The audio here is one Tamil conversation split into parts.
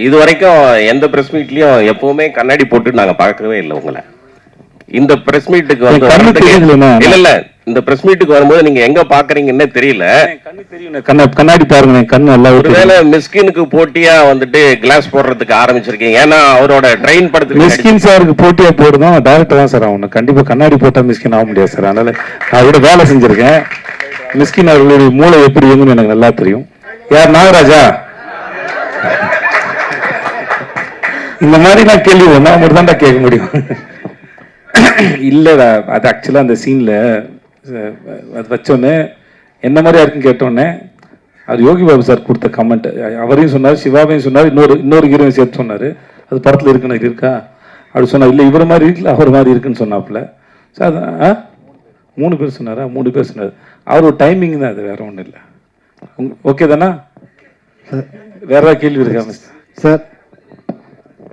இது வரைக்கும் எந்த பிரஸ் மீட்லயும் எப்பவுமே கண்ணாடி போட்டு நாங்க பார்க்கவே இல்லை உங்களை. இந்த பிரஸ் மீட்டுக்கு வந்து இல்ல இந்த பிரஸ் மீட்டுக்கு வரும்போது நீங்க எங்க பாக்குறீங்கன்னு தெரியல. கண்ணாடி பாருங்க, கண்ணு நல்லா. ஒருவேளை மிஸ்கினுக்கு போட்டியா வந்துட்டு கிளாஸ் போடுறதுக்கு ஆரம்பிச்சிருக்கீங்க. ஏன்னா அவரோட ட்ரெயின் படத்துக்கு மிஸ்கின் சாருக்கு போட்டியா போடுறோம். டைரக்டர் தான் சார் ஆகணும். கண்டிப்பா கண்ணாடி போட்டா மிஸ்கின் ஆக முடியாது சார். அதனால நான் கூட வேலை செஞ்சிருக்கேன். மிஸ்கின் அவர்களுடைய மூளை எப்படி இயங்குன்னு எனக்கு நல்லா தெரியும். யார்? நாகராஜா. இந்த மாதிரி நான் கேள்வி ஒன்னா மட்டும் தான் கேட்க முடியும். இல்லடா, அது ஆக்சுவலா அந்த சீன்ல அது வச்சோன்னே என்ன மாதிரியா இருக்குன்னு கேட்டோன்னே அது யோகி பாபு சார் கொடுத்த கமெண்ட். அவரையும் சொன்னார், சிவாவையும் சொன்னார், இன்னொரு ஹீரோயும் சேர்த்து சொன்னார். அது படத்தில் இருக்குன்னு இருக்கா அப்படி சொன்னார். இல்லை இவர் மாதிரி இருக்குல்ல அவர் மாதிரி இருக்குன்னு சொன்னாப்புல சார். 3 பேர் சொன்னாரா? 3 பேர் சொன்னார். அவரோட டைமிங் தான் அது, வேற ஒன்றும் இல்லை. ஓகே தானா? வேற ஏதாவது கேள்வி இருக்கா சார்?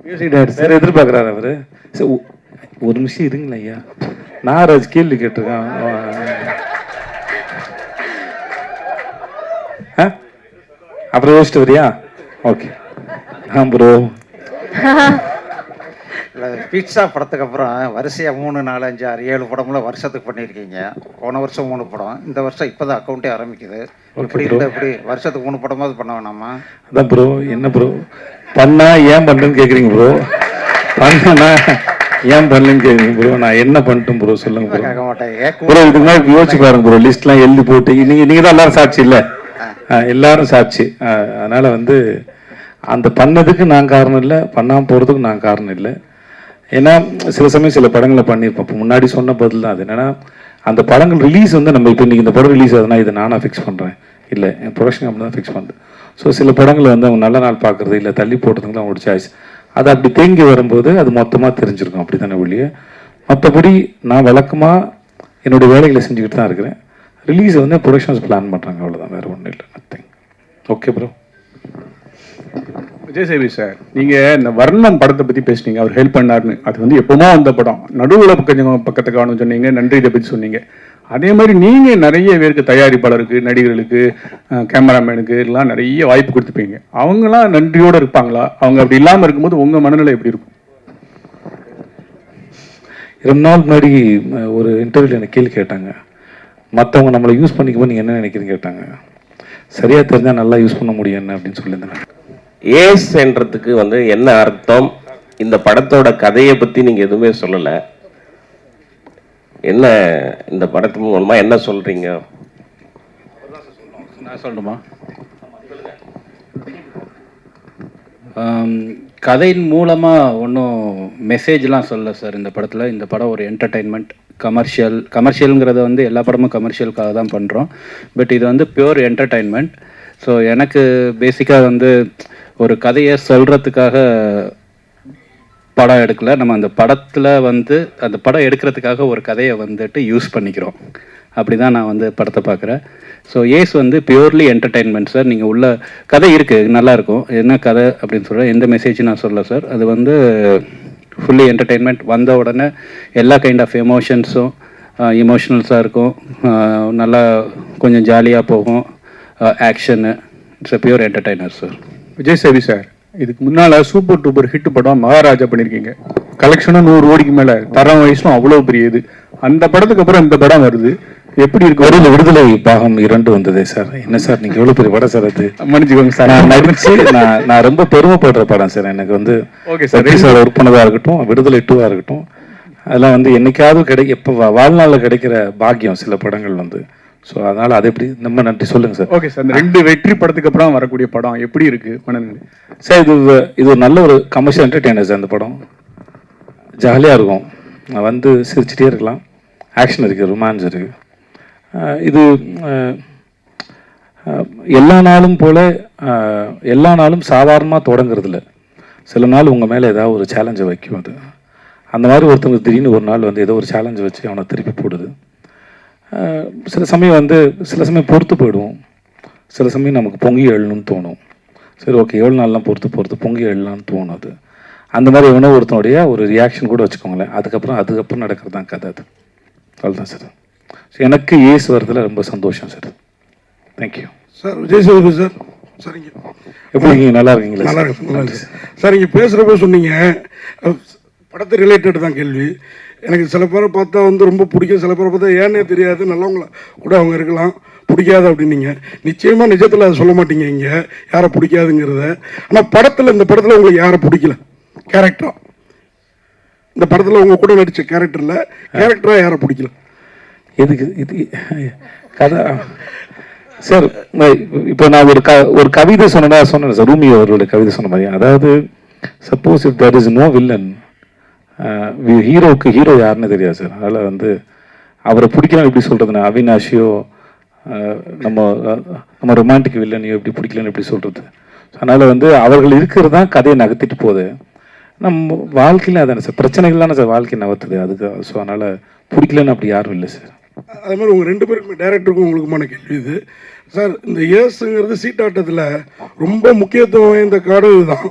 மியூசிக் டைரக்டர் சார் எதிர்பார்க்குறாரு அவரு. சார் ஒரு நிமிஷம் இருங்களா ஐயா, நாகராஜ் கேள்வி கேட்டிருக்கான். அப்புறம் யோசிச்சுட்டு வரியா? ஓகே. ப்ரோ பீட்சா படத்துக்கு அப்புறம் வரிசையா 3, 4, 5, 6, 7 படம்ல வருஷத்துக்கு பண்ணியிருக்கீங்க. போன வருஷம் 3 படம், இந்த வருஷம் இப்போதான் அக்கௌண்ட்டே ஆரம்பிக்குது. இப்படி இருந்தால் எப்படி வருஷத்துக்கு 3 படமாவது பண்ண வேணாமா? அதான் ப்ரோ. என்ன ப்ரோ பண்ணா ஏன் பண்ணுன்னு கேட்குறீங்க ப்ரோ? பண்ணா ஏன் பண்ணலன்னு கேட்குறீங்க ப்ரோ? நான் என்ன பண்ணிட்டேன் ப்ரோ சொல்லுங்க ப்ரோ. கேட்க மாட்டேன் ப்ரோ. இதுக்கு மாதிரி யோசிச்சு பாருங்க ப்ரோ. லிஸ்ட்லாம் எழுதி போட்டு நீங்க தான் எல்லாரும் சாட்சி இல்லை, எல்லாரும் சாட்சி. அதனால வந்து அந்த பண்ணதுக்கு நான் காரணம் இல்லை, பண்ணாமல் போகிறதுக்கு நான் காரணம் இல்லை. ஏன்னா சில சமயம் சில படங்களை பண்ணியிருப்போம். இப்போ முன்னாடி சொன்ன பதில் தான் அது. என்னன்னா அந்த படங்கள் ரிலீஸ் வந்து நம்ம இப்போ இன்னைக்கு இந்த படம் ரிலீஸ் ஆகுதுன்னா இதை நானாக ஃபிக்ஸ் பண்ணுறேன் இல்லை, என் ப்ரொடக்ஷன் கம்பெனி தான் ஃபிக்ஸ் பண்ணுது. ஸோ சில படங்களை வந்து அவங்க நல்ல நாள் பார்க்குறது இல்லை தள்ளி போடுறதுக்கு அவங்களோட சாய்ஸ். அது அப்படி தேங்கி வரும்போது அது மொத்தமாக தெரிஞ்சிருக்கும். அப்படி தானே ஒழிய மற்றபடி நான் வழக்கமாக என்னுடைய வேலைகளை செஞ்சுக்கிட்டு தான் இருக்கிறேன். ரிலீஸை வந்து ப்ரொடக்ஷன்ஸ் பிளான் பண்ணுறாங்க, அவ்வளோதான், வேறு ஒன்றும் இல்லை. Nothing. Okay bro. Vijay சேவி sir, நீங்கள் இந்த வர்ணம் படத்தை பற்றி பேசுனீங்க, அவர் ஹெல்ப் பண்ணாருன்னு. அது வந்து எப்போமோ அந்த படம் நடுவில் கொஞ்சம் பக்கத்தை காணும் சொன்னீங்க, நன்றி இதை பற்றி சொன்னீங்க. அதே மாதிரி நீங்கள் நிறைய பேருக்கு, தயாரிப்பாளருக்கு, நடிகர்களுக்கு, கேமராமேனுக்கு எல்லாம் நிறைய வாய்ப்பு கொடுத்துப்பீங்க. அவங்களாம் நன்றியோடு இருப்பாங்களா? அவங்க அப்படி இல்லாமல் இருக்கும்போது உங்கள் மனநிலை எப்படி இருக்கும்? 2 நாள் முன்னாடி ஒரு இன்டர்வியூவில் எனக்கு கேள்வி கேட்டாங்க. மற்றவங்க நம்மளை யூஸ் பண்ணிக்கும்போது நீங்கள் என்ன நினைக்கிறீங்க கேட்டாங்க. சரியாக தெரிஞ்சால் நல்லா யூஸ் பண்ண முடியும் என்ன அப்படின்னு சொல்லியிருந்தேன். ஏஸ் என்றதுக்கு வந்து என்ன அர்த்தம்? இந்த படத்தோட கதையை பற்றி நீங்கள் எதுவுமே சொல்லலை. என்ன இந்த படத்து மூலமா என்ன சொல்றீங்க? நான் சொல்லணுமா? கதையின் மூலமாக ஒன்றும் மெசேஜ்லாம் சொல்லலை சார் இந்த படத்தில். இந்த படம் ஒரு என்டர்டெயின்மெண்ட், கமர்ஷியலுங்கிறத வந்து எல்லா படமும் கமர்ஷியலுக்காக தான் பண்ணுறோம். பட் இது வந்து பியூர் என்டர்டெயின்மெண்ட். ஸோ எனக்கு பேசிக்காக வந்து ஒரு கதையை சொல்கிறதுக்காக படம் எடுக்கல. நம்ம அந்த படத்தில் வந்து அந்த படம் எடுக்கிறதுக்காக ஒரு கதையை வந்துட்டு யூஸ் பண்ணிக்கிறோம். அப்படி தான் நான் வந்து படத்தை பார்க்குறேன். ஸோ ஏஸ் வந்து பியூர்லி என்டர்டெயின்மெண்ட் சார். நீங்கள் உள்ள கதை இருக்குது, நல்லாயிருக்கும். என்ன கதை அப்படின்னு சொல்கிறேன், எந்த மெசேஜ் நான் சொல்ல சார். அது வந்து ஃபுல்லி என்டர்டெயின்மெண்ட். வந்த உடனே எல்லா கைண்ட் ஆஃப் எமோஷன்ஸும் இமோஷனல்ஸாக இருக்கும். நல்லா கொஞ்சம் ஜாலியாக போகும். Action. It's a pure entertainer sir. Vijay சேவி sir, இதுக்கு முன்னால் சூப்பர் டூப்பர் ஹிட் படம் மகாராஜா பண்ணியிருக்கீங்க. கலெக்ஷனும் 100 கோடிக்கு மேலே, தரம் வயசும் அவ்வளோ பெரிய இது. அந்த படத்துக்கு அப்புறம் இந்த படம் வருது, எப்படி இருக்கு? வருது. விடுதலை பாகம் 2 வந்ததே சார். என்ன சார் நீங்கள் எவ்வளோ பெரிய படம் சார் அது? மன்னிச்சுக்கோங்க சார். நான் நடிச்சு நான் ரொம்ப பெருமைப்படுற படம் சார். எனக்கு வந்து ஓகே சார், சார் ஒர்க் பண்ணதாக இருக்கட்டும், விடுதலை 2 இருக்கட்டும், அதெல்லாம் வந்து என்னைக்காவது எப்போ வாழ்நாளில் கிடைக்கிற பாக்கியம் சில படங்கள் வந்து. ஸோ அதனால் அது எப்படி நம்ம நன்றி சொல்லுங்கள் சார். ஓகே சார், இந்த 2 வெற்றி படத்துக்கு அப்புறம் வரக்கூடிய படம் எப்படி இருக்கு மனநிலை சார்? இது ஒரு நல்ல ஒரு கமர்ஷியல் என்டர்டெய்னர் சார். இந்த படம் ஜாலியாக இருக்கும், வந்து சிரிச்சிட்டே இருக்கலாம். ஆக்ஷன் இருக்குது, ரொமான்ஸ் இருக்குது. இது எல்லா நாளும் போல் எல்லா நாளும் சாதாரணமாக தொடங்குறதில்ல. சில நாள் உங்கள் மேலே ஏதாவது ஒரு சேலஞ்சை வைக்கும். அது அந்த மாதிரி ஒருத்தவங்க திடீர்னு ஒரு நாள் வந்து ஏதோ ஒரு சேலஞ்சை வச்சு அவனை திருப்பி போடுது. சில சமயம் பொறுத்து போயிடுவோம். சில சமயம் நமக்கு பொங்கி எழணும்னு தோணும். சரி ஓகே, 7 நாள்லாம் பொறுத்து பொங்கி எழலான்னு தோணும். அது அந்த மாதிரி எவனோ ஒருத்தனுடைய ஒரு ரியாக்ஷன் கூட வச்சுக்கோங்களேன். அதுக்கப்புறம் நடக்கிறது தான் கதை. அது அதுதான் சார். எனக்கு ஏஸ் வரதுல ரொம்ப சந்தோஷம் sir. Thank you sir. Vijay Sethupathi sir, சரிங்க. எப்படி இருக்கீங்க? நல்லா இருக்கீங்களா? நல்லா இருக்கு, நல்லா இருக்கு சார். இங்கே பேசுகிறப்ப சொன்னீங்க படத்தை ரிலேட்டட் தான் கேள்வி. எனக்கு சில பேரை பார்த்தா வந்து ரொம்ப பிடிக்கும், சில பேரை பார்த்தா ஏன்னே தெரியாது, நல்லவங்கள கூட அவங்க இருக்கலாம், பிடிக்காது அப்படின்னீங்க. நிச்சயமாக நிஜத்தில் அதை சொல்ல மாட்டீங்க இங்கே யாரை பிடிக்காதுங்கிறத. ஆனால் படத்தில், இந்த படத்தில் உங்களுக்கு யாரை பிடிக்கல கேரக்டரா? இந்த படத்தில் உங்க கூட நடித்த கேரக்டரில் கேரக்டராக யாரை பிடிக்கல? எதுக்கு இது கதை சார்? இப்போ நான் ஒரு கவிதை சொன்னேன் சார், ரூமி அவர்களுடைய கவிதை சொன்ன மாதிரி. அதாவது suppose if there is no villain, ஹீரோவுக்கு ஹீரோ யாருன்னு தெரியாது சார். அதனால் வந்து அவரை பிடிக்கலாம் எப்படி சொல்கிறதுனா, அவினாஷியோ நம்ம ரொமான்டிக் வில்லனையோ எப்படி பிடிக்கலன்னு எப்படி சொல்கிறது? அதனால் வந்து அவர்கள் இருக்கிறது தான் கதையை நகர்த்திட்டு போகுது. நம்ம வாழ்க்கையில் அதானே சார், பிரச்சனைகள் தானே சார் வாழ்க்கை நகர்த்துது. அதுக்கு ஸோ அதனால் பிடிக்கலன்னு அப்படி யாரும் இல்லை சார். அதே மாதிரி உங்கள் 2 பேருக்குமே, டைரக்டருக்கும் உங்களுக்குமான கேள்வி இது சார். இந்த ஏசுங்கிறது சீட்டாட்டத்தில் ரொம்ப முக்கியத்துவம் வாய்ந்த காடு இதுதான்,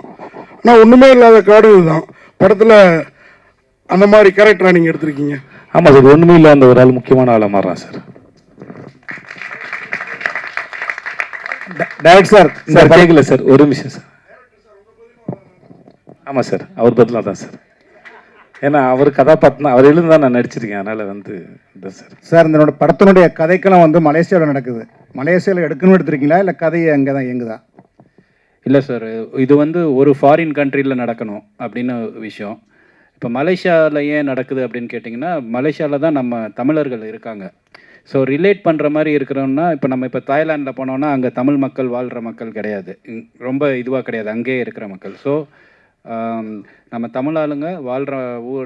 ஆனால் ஒன்றுமே இல்லாத காடு இதுதான். படத்தில் அந்த மாதிரி கேரக்டராக நீங்கள் எடுத்திருக்கீங்க. ஆமாம் சார், ஒன்றுமே இல்லை, அந்த ஒரு ஆள் முக்கியமான ஆளாக மாறுறான் சார். டைரக்ட் சார் சார் கேட்கல சார், ஒரு நிமிஷம் சார். ஆமாம் சார், அவர் பதிலாக தான் சார். ஏன்னா அவர் கதாபாத்திரம் அவர் எழுந்து தான் நான் நடிச்சிருக்கேன், அதனால் வந்து இதுதான் சார். சார் இந்த படத்தினுடைய கதைக்கெல்லாம் வந்து மலேசியாவில் நடக்குது. மலேசியாவில் எடுக்கணும்னு எடுத்திருக்கீங்களா இல்லை கதையை அங்கே தான் இயங்குதா? இல்லை சார், இது வந்து ஒரு ஃபாரின் கண்ட்ரியில் நடக்கணும் அப்படின்னு விஷயம். இப்போ மலேசியாவில் ஏன் நடக்குது அப்படின்னு கேட்டிங்கன்னா, மலேசியாவில் தான் நம்ம தமிழர்கள் இருக்காங்க. ஸோ ரிலேட் பண்ணுற மாதிரி இருக்கிறோம்னா, இப்போ நம்ம இப்போ தாய்லாண்டில் போனோம்னா அங்கே தமிழ் மக்கள் வாழ்கிற மக்கள் கிடையாது, ரொம்ப இதுவாக கிடையாது, அங்கேயே இருக்கிற மக்கள். ஸோ நம்ம தமிழ் ஆளுங்க வாழ்கிற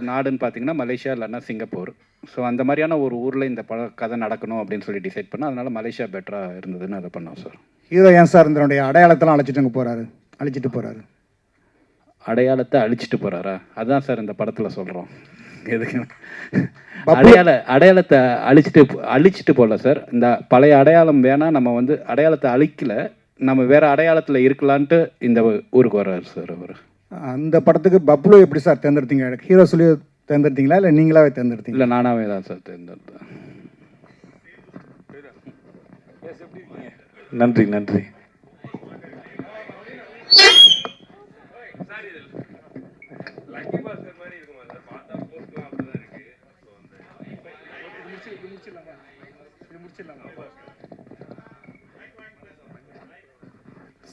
நாடுன்னு பார்த்தீங்கன்னா மலேசியா இல்லைன்னா சிங்கப்பூர். ஸோ அந்த மாதிரியான ஒரு ஊரில் இந்த கதை நடக்கணும் அப்படின்னு சொல்லி டிசைட் பண்ணோம். அதனால் மலேசியா பெட்டராக இருந்ததுன்னு அதை பண்ணோம் சார். ஹீரோ ஏன் சார் இதனுடைய அடையாளத்தெல்லாம் அழிச்சிட்டு போகிறாரு? அடையாளத்தை அழிச்சிட்டு போகிறாரா? அதுதான் சார் இந்த படத்தில் சொல்கிறோம். எதுக்கு அடையாளத்தை அழிச்சிட்டு போகல சார். இந்த பழைய அடையாளம் வேணால், நம்ம வந்து அடையாளத்தை அழிக்கல, நம்ம வேறு அடையாளத்தில் இருக்கலான்ட்டு இந்த ஊருக்கு வர்றாரு சார் அவர். அந்த படத்துக்கு பப்ளு எப்படி சார் தேர்ந்தெடுத்தீங்க? ஹீரோ சொல்லி தேர்ந்தெடுத்தீங்களா இல்லை நீங்களாவே தேர்ந்தெடுத்தீங்க? இல்லை, நானாவே தான் சார் தேர்ந்தெடுத்தேன். நன்றி நன்றி.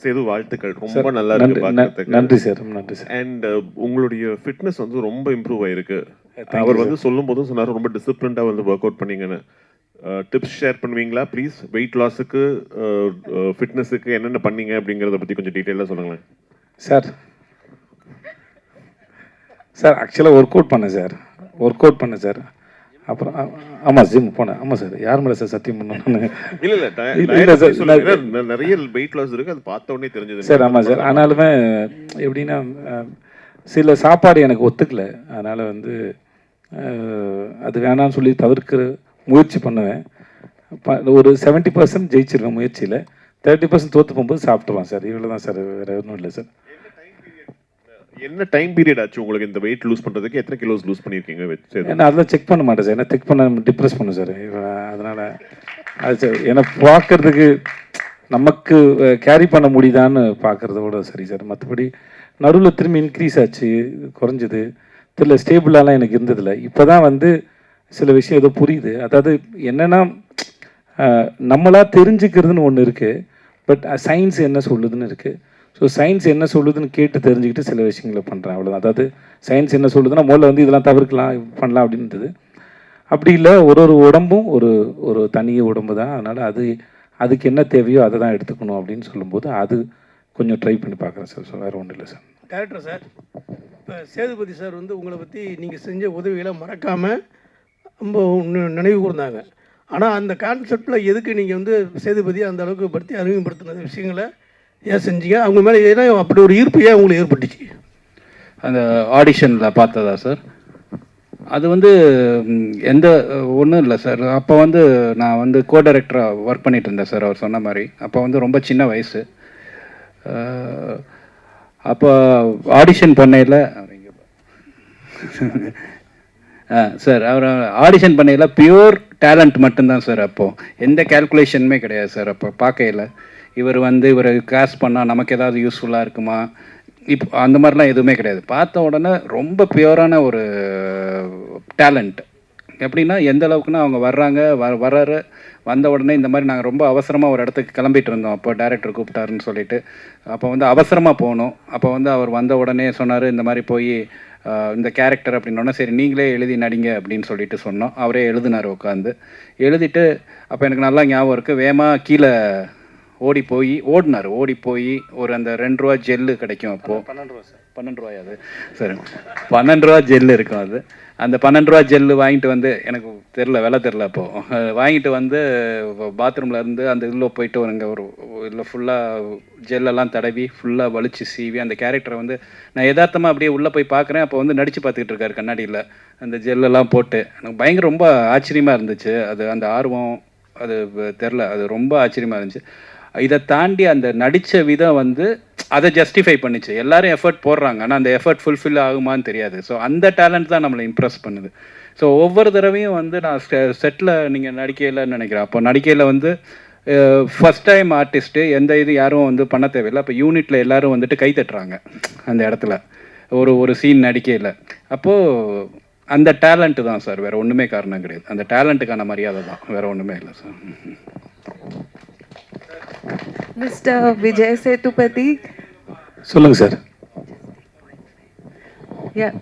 சேது, வாழ்த்துக்கள். ரொம்ப நல்லா இருக்கு பார்க்கிறதுக்கு. நன்றி சார், நன்றி சார். அண்ட் உங்களுடைய ஃபிட்னஸ் வந்து ரொம்ப இம்ப்ரூவ் ஆயிருக்கு. அவர் வந்து சொல்லும் போதும் சொன்னார் ரொம்ப டிசிப்ளின்டா வந்து ஒர்க் அவுட் பண்ணீங்கன்னு. டிப்ஸ் ஷேர் பண்ணுவீங்களா ப்ளீஸ்? வெயிட் லாஸுக்கு, ஃபிட்னஸுக்கு என்னென்ன பண்ணீங்க அப்படிங்கிறத பற்றி கொஞ்சம் டீட்டெயிலாக சொல்லுங்களேன் சார். சார் ஆக்சுவலாக ஒர்க் அவுட் பண்ணேன் சார். அப்புறம் ஆமாம் ஜிம் போனேன். ஆமாம் சார், யார் மேலே சார் சத்தியம் பண்ணணும்? இல்லை சார், நிறைய வெயிட் லாஸ் இருக்குது, அது பார்த்த உடனே தெரிஞ்சது சார். ஆமாம் சார், ஆனாலுமே எப்படின்னா சில சாப்பாடு எனக்கு ஒத்துக்கல, அதனால் வந்து அது வேணான்னு சொல்லி தவிர்க்கிற முயற்சி பண்ணுவேன். ஒரு 70% ஜெயிச்சிருவேன் முயற்சியில், 30% தோற்று போகும்போது சாப்பிட்டுருவான் சார். இவ்வளோ தான் சார், வேறு ஒன்றும் இல்லை சார். என்ன டைம் பீரியட் ஆச்சு உங்களுக்கு இந்த வெயிட் லூஸ் பண்ணுறதுக்கு? எத்தனை கிலோஸ் லூஸ் பண்ணியிருக்கீங்க? ஏன்னா அதெல்லாம் செக் பண்ண மாட்டேன் சார், ஏன்னா செக் பண்ண டிப்ரெஸ் பண்ணும் சார். அதனால் அது சார் ஏன்னா பார்க்கறதுக்கு நமக்கு கேரி பண்ண முடியுதான்னு பார்க்குறதோட சரி சார். மற்றபடி நடுவில் திரும்பி இன்க்ரீஸ் ஆச்சு, குறைஞ்சது தெரியல, ஸ்டேபிளாலாம் எனக்கு இருந்ததில்லை. இப்போ தான் வந்து சில விஷயம் ஏதோ புரியுது. அதாவது என்னென்னா நம்மளா தெரிஞ்சுக்கிறதுன்னு ஒன்று இருக்குது, பட் சயின்ஸ் என்ன சொல்லுதுன்னு இருக்குது. ஸோ சயின்ஸ் என்ன சொல்லுதுன்னு கேட்டு தெரிஞ்சுக்கிட்டு சில விஷயங்களை பண்ணுறேன், அவ்வளோதான். அதாவது சயின்ஸ் என்ன சொல்லுதுன்னா முதல்ல வந்து இதெல்லாம் தவிர்க்கலாம், பண்ணலாம் அப்படின்றது. அப்படி இல்லை, ஒரு உடம்பும் ஒரு தனி உடம்பு தான். அதனால் அதுக்கு என்ன தேவையோ அதை தான் எடுத்துக்கணும் அப்படின்னு சொல்லும்போது அது கொஞ்சம் ட்ரை பண்ணி பார்க்குறேன் சார். ஸோ வேறு ஒன்றும் இல்லை சார். டேரக்டர் சார், இப்போ சேதுபதி சார் வந்து உங்களை பற்றி நீங்கள் செஞ்ச உதவிகளை மறக்காமல் ரொம்ப நினைவு கூர்ந்தாங்க. ஆனால் அந்த கான்செப்டில் எதுக்கு நீங்கள் வந்து சேதுபதி அந்த அளவுக்கு படுத்தி அறிமுகப்படுத்தின விஷயங்களை ஏன் செஞ்சீங்க? அவங்க மேலே ஏன்னா அப்படி ஒரு ஈர்ப்பு ஏன் உங்களுக்கு ஏற்பட்டுச்சு? அந்த ஆடிஷனில் பார்த்ததா சார்? அது வந்து எந்த ஒன்றும் இல்லை சார். அப்போ வந்து நான் வந்து கோ டைரக்டராக ஒர்க் பண்ணிகிட்டு இருந்தேன் சார், அவர் சொன்ன மாதிரி. அப்போ வந்து ரொம்ப சின்ன வயசு. அப்போ ஆடிஷன் பண்ணையில் சார் அவர் ஆடிஷன் பண்ணையில் பியூர் டேலண்ட் மட்டும்தான் சார். அப்போது எந்த கேல்குலேஷனுமே கிடையாது சார். அப்போ பார்க்கையில் இவர் வந்து இவர் காஸ்ட் பண்ணால் நமக்கு ஏதாவது யூஸ்ஃபுல்லாக இருக்குமா, இப்போ அந்த மாதிரிலாம் எதுவுமே கிடையாது. பார்த்த உடனே ரொம்ப பியூரான ஒரு டேலண்ட். எப்படின்னா எந்த அளவுக்குன்னா அவங்க வர்றாங்க, வர்றாரு, வந்த உடனே இந்த மாதிரி நாங்கள் ரொம்ப அவசரமாக ஒரு இடத்துக்கு கிளம்பிட்டு இருந்தோம். அப்போ டைரக்டர் கூப்பிட்டாருன்னு சொல்லிட்டு அப்போ வந்து அவசரமாக போனோம். அப்போ வந்து அவர் வந்த உடனே சொன்னார், இந்த மாதிரி போய் இந்த கேரக்டர் அப்படின்னோடனே சரி நீங்களே எழுதி நடிங்க அப்படின்னு சொல்லிட்டு சொன்னோம். அவரே எழுதினார் உட்காந்து. எழுதிட்டு அப்போ எனக்கு நல்லா ஞாபகம் இருக்குது, வேகமாக கீழே ஓடி போய் ஒரு அந்த 2 ரூபா ஜெல்லு கிடைக்கும். அப்போது 12 ரூபாயா அது? சரி 12 ரூபா ஜெல்லு இருக்கும். அது அந்த 12 ரூபா ஜெல்லு வாங்கிட்டு வந்து, எனக்கு தெரில விலை தெரில, அப்போது வாங்கிட்டு வந்து பாத்ரூமில் இருந்து அந்த இதில் போயிட்டு இங்கே ஒரு இதில் ஃபுல்லாக ஜெல்லெல்லாம் தடவி ஃபுல்லாக வலிச்சு சீவி அந்த கேரக்டரை வந்து நான் யதார்த்தமாக அப்படியே உள்ளே போய் பார்க்குறேன். அப்போ வந்து நடித்து பார்த்துக்கிட்டு இருக்காரு கண்ணாடியில் அந்த ஜெல்லெல்லாம் போட்டு. எனக்கு பயங்கர ரொம்ப ஆச்சரியமாக இருந்துச்சு. அது அந்த ஆர்வம் அது தெரில, அது ரொம்ப ஆச்சரியமாக இருந்துச்சு. இதை தாண்டி அந்த நடித்த விதம் வந்து அதை ஜஸ்டிஃபை பண்ணிச்சு. எல்லாரும் எஃபர்ட் போடுறாங்க, ஆனால் அந்த எஃபர்ட் ஃபுல்ஃபில் ஆகுமான்னு தெரியாது. ஸோ அந்த டேலண்ட் தான் நம்மளை இம்ப்ரெஸ் பண்ணுது. ஸோ ஒவ்வொரு தடவையும் வந்து நான் செட்டில் நீங்கள் நடிக்கையில்னு நினைக்கிறேன். அப்போ நடிக்கையில் வந்து ஃபஸ்ட் டைம் ஆர்டிஸ்ட்டு எந்த இது யாரும் வந்து பண்ண தேவையில்லை. அப்போ யூனிட்டில் எல்லோரும் வந்துட்டு கை தட்டுறாங்க அந்த இடத்துல ஒரு சீன் நடிக்கையில். அப்போது அந்த டேலண்ட்டு தான் சார், வேறு ஒன்றுமே காரணம் கிடையாது. அந்த டேலண்ட்டுக்கான மரியாதை தான், வேறு ஒன்றுமே இல்லை சார். Mr. Vijay Sethupathi. சொல்லுங்க sir. Yeah.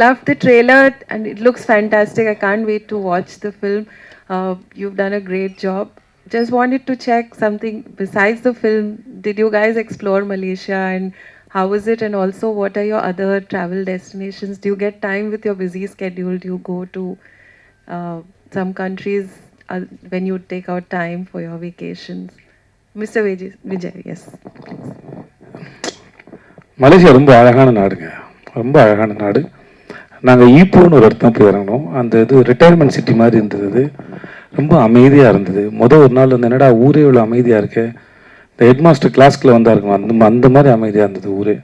Love the trailer and it looks fantastic. I can't wait to watch the film. You've done a great job. Just wanted to check something besides the film. Did you guys explore Malaysia and how is it? And also, what are your other travel destinations? Do you get time with your busy schedule? Do you go to some countries when you take out time for your vacations? Mr. Vijay, yes. Malaysia ரொம்ப அழகான நாடுங்க, ரொம்ப அழகான நாடு. நாங்கள் ஈப்போன்னு ஒரு இடத்துல போய் இறங்கணும். அந்த இது ரிட்டையர்மெண்ட் சிட்டி மாதிரி இருந்தது, ரொம்ப அமைதியாக இருந்தது. ஒரு நாள் வந்து என்னடா ஊரே இவ்வளோ அமைதியாக இருக்கு, இந்த ஹெட்மாஸ்டர் கிளாஸ்க்குள்ள வந்தா இருக்கும் அந்த மாதிரி அமைதியாக இருந்தது ஊரே.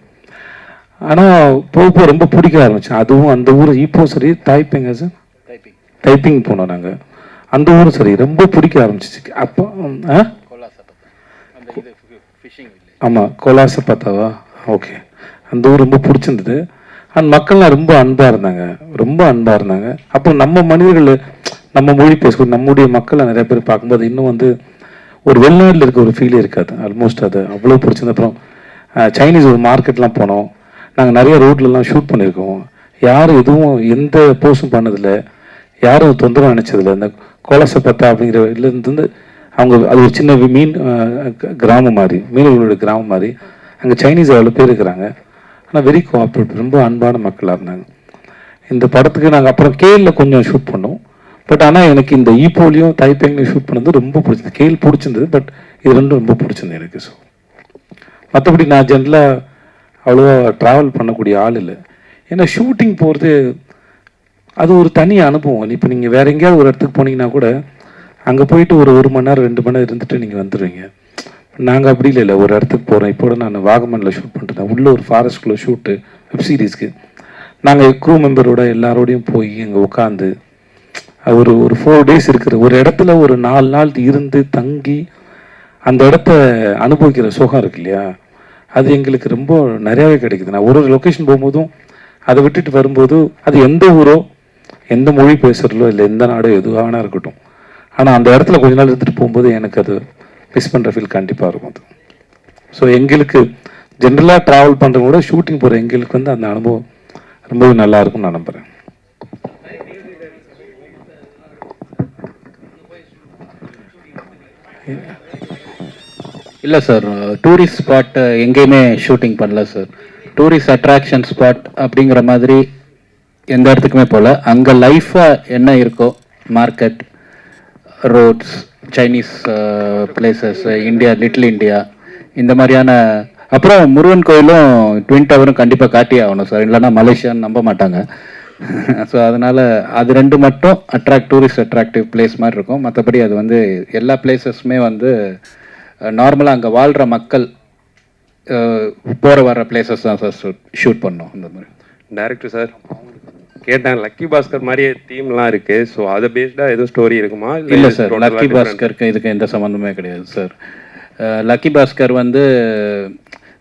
ஆனால் போக ரொம்ப பிடிக்க ஆரம்பித்தேன். அதுவும் அந்த ஊர் ஈப்போ சரி, தாய்பிங்க சார், டைப்பிங் போனோம் நாங்கள். அந்த ஊரும் சரி ரொம்ப பிடிக்க ஆரம்பிச்சிச்சு. அப்போ ஆமாம் கோலாச பார்த்தாவா, ஓகே, அந்த ஊர் ரொம்ப பிடிச்சிருந்தது. அந்த மக்கள்லாம் ரொம்ப அன்பாக இருந்தாங்க. அப்போ நம்ம மனிதர்கள் நம்ம மொழி பேசக்கூடிய நம்முடைய மக்களை நிறைய பேர் பார்க்கும்போது இன்னும் வந்து ஒரு வெளிநாட்டில் இருக்க ஒரு ஃபீலே இருக்காது. ஆல்மோஸ்ட் அது அவ்வளோ பிடிச்சிருந்த. அப்புறம் சைனீஸ் ஒரு மார்க்கெட்லாம் போனோம். நாங்கள் நிறைய ரோட்லலாம் ஷூட் பண்ணியிருக்கோம். யாரும் எதுவும் எந்த போஸ்டும் பண்ணதில்லை, யாரும் தொந்தரவு நினச்சதில்லை. இந்த கோலாசப்பத்தா அப்படிங்கிற இதுலேருந்து அவங்க அது ஒரு சின்ன கிராமம் மாதிரி, மீனவர்களுடைய கிராமம் மாதிரி. அங்கே சைனீஸ் அவ்வளோ பேர் இருக்கிறாங்க, ஆனால் வெரி கோஆப்ரேட்டிவ், ரொம்ப அன்பான மக்களாக இருந்தாங்க. இந்த படத்துக்கு நாங்கள் அப்புறம் கேலில் கொஞ்சம் ஷூட் பண்ணோம். பட் ஆனால் எனக்கு இந்த ஈப்போலையும் தைப்பேங்லையும் ஷூட் பண்ணது ரொம்ப பிடிச்சது. கேல் பிடிச்சிருந்தது, பட் இது ரெண்டும் ரொம்ப பிடிச்சிருந்தது எனக்கு. ஸோ மற்றபடி நான் ஜென்ரலாக அவ்வளோவா ட்ராவல் பண்ணக்கூடிய ஆள் இல்லை. ஏன்னா ஷூட்டிங் போகிறது அது ஒரு தனி அனுபவம். இப்போ நீங்கள் வேற எங்கேயாவது ஒரு இடத்துக்கு போனீங்கன்னா கூட அங்கே போயிட்டு ஒரு மணி நேரம் 2 மணி நேரம் இருந்துட்டு நீங்கள் வந்துடுவீங்க. நாங்கள் அப்படி இல்லை, ஒரு இடத்துக்கு போகிறோம். இப்போ நான் வாகமனில் ஷூட் பண்ணிட்டு உள்ளே ஒரு ஃபாரஸ்ட்குள்ளே ஷூட்டு வெப் சீரிஸ்க்கு. நாங்கள் க்ரூ மெம்பரோட எல்லாரோடையும் போய் அங்கே உட்காந்து ஒரு 4 days இருக்கிற ஒரு இடத்துல ஒரு 4 நாள் இருந்து தங்கி அந்த இடத்த அனுபவிக்கிற சுகம் இருக்கு இல்லையா, அது எங்களுக்கு ரொம்ப நிறையாவே கிடைக்குது. நான் ஒரு லொக்கேஷன் போகும்போதும் அதை விட்டுட்டு வரும்போது அது எந்த ஊரோ எந்த மொழி பேசுகிறதோ இல்லை எந்த நாடோ எதுவானா இருக்கட்டும், ஆனால் அந்த இடத்துல கொஞ்ச நாள் எடுத்துகிட்டு போகும்போது எனக்கு அது மிஸ் பண்ணுற ஃபீல் கண்டிப்பாக இருக்கும். அது ஸோ எங்களுக்கு ஜென்ரலாக ட்ராவல் பண்ணுறவங்க கூட ஷூட்டிங் போகிற எங்களுக்கு வந்து அந்த அனுபவம் ரொம்பவே நல்லா இருக்கும்னு நான் நம்புகிறேன். இல்லை சார், டூரிஸ்ட் ஸ்பாட் எங்கேயுமே ஷூட்டிங் பண்ணல சார். டூரிஸ்ட் அட்ராக்ஷன் ஸ்பாட் அப்படிங்கிற மாதிரி எந்த இடத்துக்குமே போகல. அங்கே லைஃபாக என்ன இருக்கோ, market, roads, Chinese places, India, little India, இந்த மாதிரியான. அப்புறம் முருகன் கோயிலும் ட்வின் டவரும் கண்டிப்பாக காட்டியே ஆகணும் சார், இல்லைன்னா மலேசியான்னு நம்ப மாட்டாங்க. ஸோ அதனால் அது 2 மட்டும் டூரிஸ்ட் அட்ராக்டிவ் பிளேஸ் மாதிரி இருக்கும். மற்றபடி அது வந்து எல்லா பிளேசஸுமே வந்து நார்மலாக அங்கே வாழ்கிற மக்கள் போகிற வர்ற பிளேசஸ் தான் சார் ஷூட் பண்ணோம். இந்த மாதிரி டைரக்டர் சார், கேட்டேன் லக்கி பாஸ்கர் மாதிரியே தீம்லாம் இருக்கு. ஸோ அதை பேஸ்டா எதுவும் ஸ்டோரி இருக்குமா? இல்லை சார், லக்கி பாஸ்கருக்கு இதுக்கு எந்த சம்மந்தமே கிடையாது சார். லக்கி பாஸ்கர் வந்து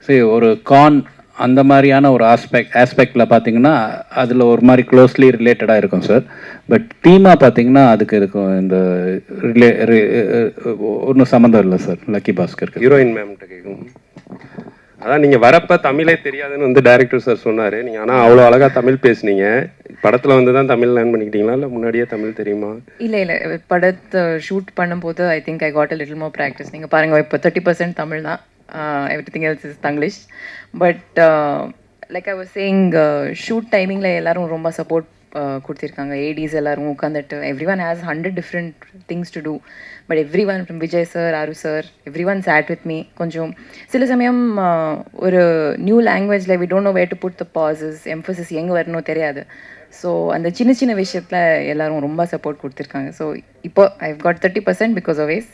சரி ஒரு அந்த மாதிரியான ஒரு ஆஸ்பெக்டில் பார்த்தீங்கன்னா அதில் ஒரு மாதிரி க்ளோஸ்லி ரிலேட்டடாக இருக்கும் சார். பட் தீமாக பார்த்தீங்கன்னா அதுக்கு இருக்கும் இந்த ஒன்றும் சம்மந்தம் இல்லை சார் லக்கி பாஸ்கருக்கு. ஹீரோயின் மேம்கிட்ட கேட்கும். அதான் நீங்கள் வரப்போ தமிழே தெரியாதுன்னு வந்து டைரக்டர் சார் சொன்னார். நீங்கள் ஆனால் அவ்வளோ அழகாக தமிழ் பேசுனீங்க. படத்தில் வந்து தான் தமிழ் லேர்ன் பண்ணிக்கிட்டீங்களா இல்லை முன்னாடியே தமிழ் தெரியுமா? இல்லை படத்தை ஷூட் பண்ணும்போது I think I got a little more practice. நீங்கள் பாருங்கள், இப்போ 30% தமிழ் தான், everything else is Tanglish. But like I was saying, shoot டைமிங்கில் எல்லோரும் ரொம்ப சப்போர்ட் கொடுத்துருக்காங்க. ஏடிஸ் எல்லோரும் உட்காந்துட்டு everyone has 100 different things to do. But everyone from Vijay sir, Aaru sir, everyone said with me. கொஞ்சம் சில சமயம் ஒரு நியூ லாங்குவேஜில் we don't know where to put the bosses, Mphasis எங்கே வரணும் தெரியாது. ஸோ அந்த சின்ன சின்ன விஷயத்தில் எல்லோரும் ரொம்ப சப்போர்ட் கொடுத்துருக்காங்க. ஸோ இப்போ I got 30% because of ways.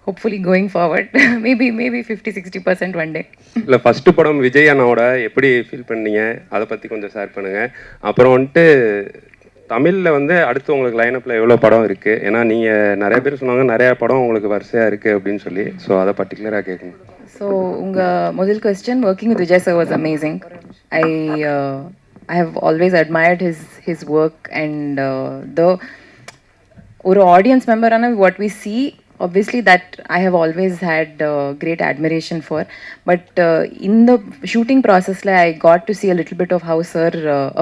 Hopefully going forward maybe 50-60% one day. இல்லை ஃபஸ்ட்டு படம் விஜய் அண்ணாவோட எப்படி ஃபீல் பண்ணீங்க அதை பற்றி கொஞ்சம் ஷேர் பண்ணுங்கள். அப்புறம் வந்துட்டு தமிழில் வந்து அடுத்து உங்களுக்கு லைனப்பில் எவ்வளோ படம் இருக்குது? ஏன்னா நீங்கள் நிறைய பேர் சொன்னாங்க நிறையா படம் உங்களுக்கு வரிசையாக இருக்குது அப்படின்னு சொல்லி. ஸோ அதை பர்டிகுலராக கேட்கணும். ஸோ உங்கள் முதல் question, working with Vijay sir was amazing. I have always admired his work and ஒரு audience மெம்பரான what we see, obviously that I have always had great admiration for. But in the shooting process I got to see a little bit of how sir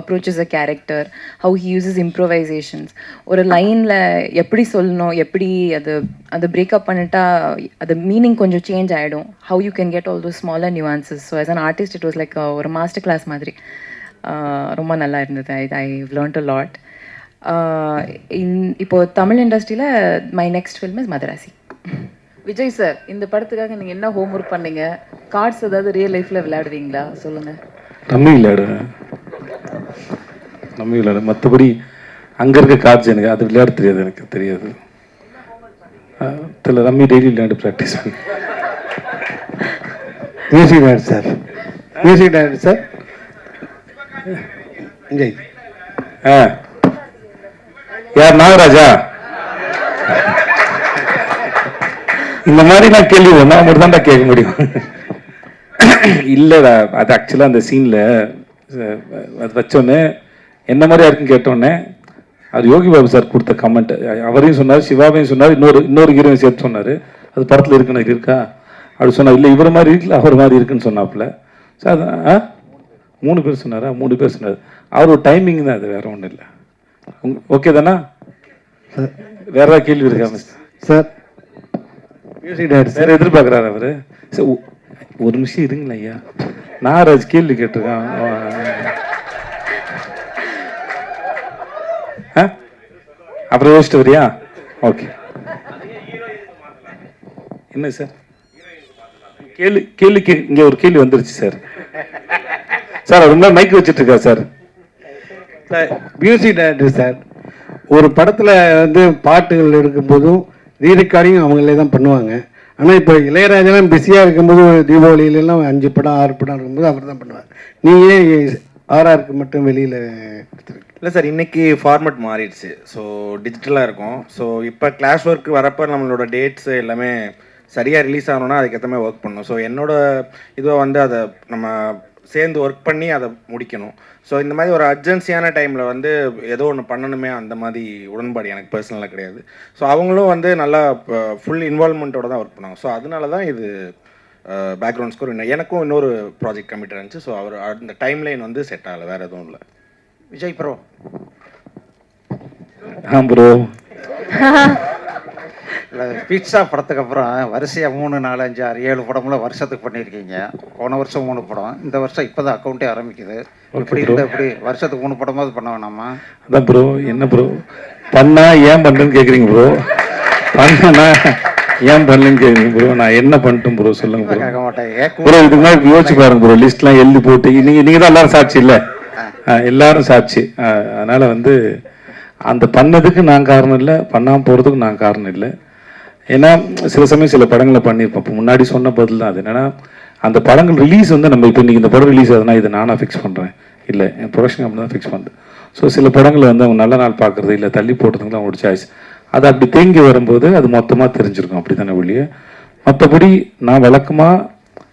approaches a character, how he uses improvisations. ஒரு லைனில் எப்படி சொல்லணும், எப்படி அது பிரேக்கப் பண்ணிட்டா அது மீனிங் கொஞ்சம் சேஞ்ச் ஆகிடும். how you can get all those smaller nuances. So as an artist it was like ஒரு மாஸ்டர் கிளாஸ் மாதிரி. ரொம்ப நல்லா இருந்தது. ஐ லேர்ன்ட் அ லாட். இப்போது தமிழ் இண்டஸ்ட்ரியில் my next film is Madrasi. Vijay sir, இந்த படத்துக்காக நீங்கள் என்ன ஹோம் ஒர்க் பண்ணீங்க? கார்ட்ஸ் ஏதாவது ரியல் லைஃப்பில் விளையாடுவீங்களா? சொல்லுங்கள். ரம்மி விளையாடு மற்றபடி அங்கே இருக்க கார்ட்ஸ் எனக்கு அது விளையாட தெரியாது. எனக்கு தெரியாது. தெரியல, ரம்மி டெய்லி விளையாண்டு ப்ராக்டிஸ் பண்ணி. Music director sir Vijay. யார்? நாகராஜா? இந்த மாதிரி நான் கேள்வி ஒன்றா மட்டும் தான் கேட்க முடியும். இல்லைடா, அது ஆக்சுவலாக அந்த சீனில் அது வச்சோன்னே என்ன மாதிரியா இருக்குன்னு கேட்டோன்னே அது யோகி பாபு சார் கொடுத்த கமெண்ட். அவரையும் சொன்னார், சிவாவையும் சொன்னார், இன்னொரு ஹீரோயும் சேர்த்து சொன்னார். அது படத்தில் இருக்குன்னு இருக்கா அப்படி சொன்னார். இல்லை இவர் மாதிரி இருக்குல்ல அவர் மாதிரி இருக்குன்னு சொன்னாப்புல. சார் அது 3 பேர் சொன்னாரா? 3 பேர் சொன்னார். அவரோட டைமிங் தான் அது, வேற ஒன்றும் இல்லை. ஓகே தானா? வேற ஏதாவது கேள்வி இருக்கா சார்? மியூசிக் டைரக்டர் சார் எதிர்பார்க்குறாரு அவரு. சார் ஒரு நிமிஷம் இருங்களா ஐயா, நாகராஜ் கேள்வி கேட்டிருக்கான். அப்புறம் யோசிச்சுட்டு வரியா? ஓகே. என்ன சார் கேள்வி இங்க ஒரு கேள்வி வந்துருச்சு சார். சார் ரொம்ப மைக் வச்சுட்டு இருக்கா சார். மியூசிக் டைரக்டர் சார், ஒரு படத்தில் வந்து பாட்டுகள் எடுக்கும்போதும் ரீரெக்கார்டிங் அவங்களே தான் பண்ணுவாங்க. ஆனால் இப்போ இளையராஜெல்லாம் பிஸியாக இருக்கும்போது தீபாவளியிலலாம் 5 படம் 6 படம் இருக்கும்போது அவர் தான் பண்ணுவார். நீங்கள் ஆர்ஆருக்கு மட்டும் வெளியில் இல்லை சார், இன்றைக்கி ஃபார்மேட் மாறிடுச்சு. ஸோ டிஜிட்டலாக இருக்கும். ஸோ இப்போ கிளாஸ் ஒர்க் வரப்போ நம்மளோட டேட்ஸு எல்லாமே சரியாக ரிலீஸ் ஆகணும்னா அதுக்கேற்ற மாதிரி ஒர்க் பண்ணணும். ஸோ என்னோட இதுவை வந்து அதை நம்ம சேர்ந்து ஒர்க் பண்ணி அதை முடிக்கணும். ஸோ இந்த மாதிரி ஒரு அர்ஜென்சியான டைமில் வந்து ஏதோ ஒன்று பண்ணணுமே, அந்த மாதிரி உடன்பாடு எனக்கு பர்சனலாக கிடையாது. ஸோ அவங்களும் வந்து நல்லா ஃபுல் இன்வால்மெண்ட்டோட தான் ஒர்க் பண்ணாங்க. ஸோ அதனால தான் இது பேக்ரவுண்ட் ஸ்கோர் எனக்கும் இன்னொரு ப்ராஜெக்ட் கமிட் இருந்துச்சு. ஸோ அவர் அந்த டைம் லைன் வந்து செட் ஆகலை, வேறு எதுவும் இல்லை. விஜய் ப்ரோ. ப்ரோ இல்லை, பீட்சா படத்துக்கு அப்புறம் வரிசையாக 3, 4, 5, 6, 7 படம்லாம் வருஷத்துக்கு பண்ணியிருக்கீங்க. போன வருஷம் 3 படம், இந்த வருஷம் இப்போ தான் அக்கௌண்ட்டே ஆரம்பிக்குது. இப்படி இருந்தால் எப்படி வருஷத்துக்கு 3 படமாவது பண்ண வேணாமா? அதான் ப்ரோ, என்ன ப்ரோ பண்ணா ஏன் பண்ணுறேன்னு கேட்குறீங்க ப்ரோ. பண்ணா ஏன் பண்ணலன்னு கேட்குறீங்க ப்ரோ. நான் என்ன பண்ணிட்டேன் ப்ரோ சொல்லுங்க ப்ரோ. கேட்க மாட்டேன் ப்ரோ. இதுக்கு மாதிரி யோசிச்சு பாருங்க ப்ரோ, லிஸ்ட்லாம் எழுதி போட்டு நீங்கள் தான் எல்லாரும் சாட்சி இல்லை, எல்லாரும் சாட்சி. அதனால் வந்து அந்த பண்ணதுக்கு நான் காரணம் இல்லை, பண்ணாமல் போகிறதுக்கு நான் காரணம் இல்லை. ஏன்னா சில சமயம் சில படங்களை பண்ணியிருப்போம். இப்போ முன்னாடி சொன்ன பதில் தான் அது. என்னென்னா அந்த படங்கள் ரிலீஸ் வந்து நம்ம இப்போ இன்றைக்கி இந்த படம் ரிலீஸ் ஆகுதுன்னா இதை நானாக ஃபிக்ஸ் பண்ணுறேன் இல்லை, என் ப்ரொடக்ஷன் கம்பெனி தான் ஃபிக்ஸ் பண்ணுது. ஸோ சில படங்களை வந்து அவங்க நல்ல நாள் பார்க்குறது இல்லை தள்ளி போடுறதுங்கலாம் அவங்களோட சாய்ஸ். அது அப்படி தேங்கி வரும்போது அது மொத்தமாக தெரிஞ்சிருக்கும், அப்படி தானே ஒழிய. மற்றபடி நான் வழக்கமாக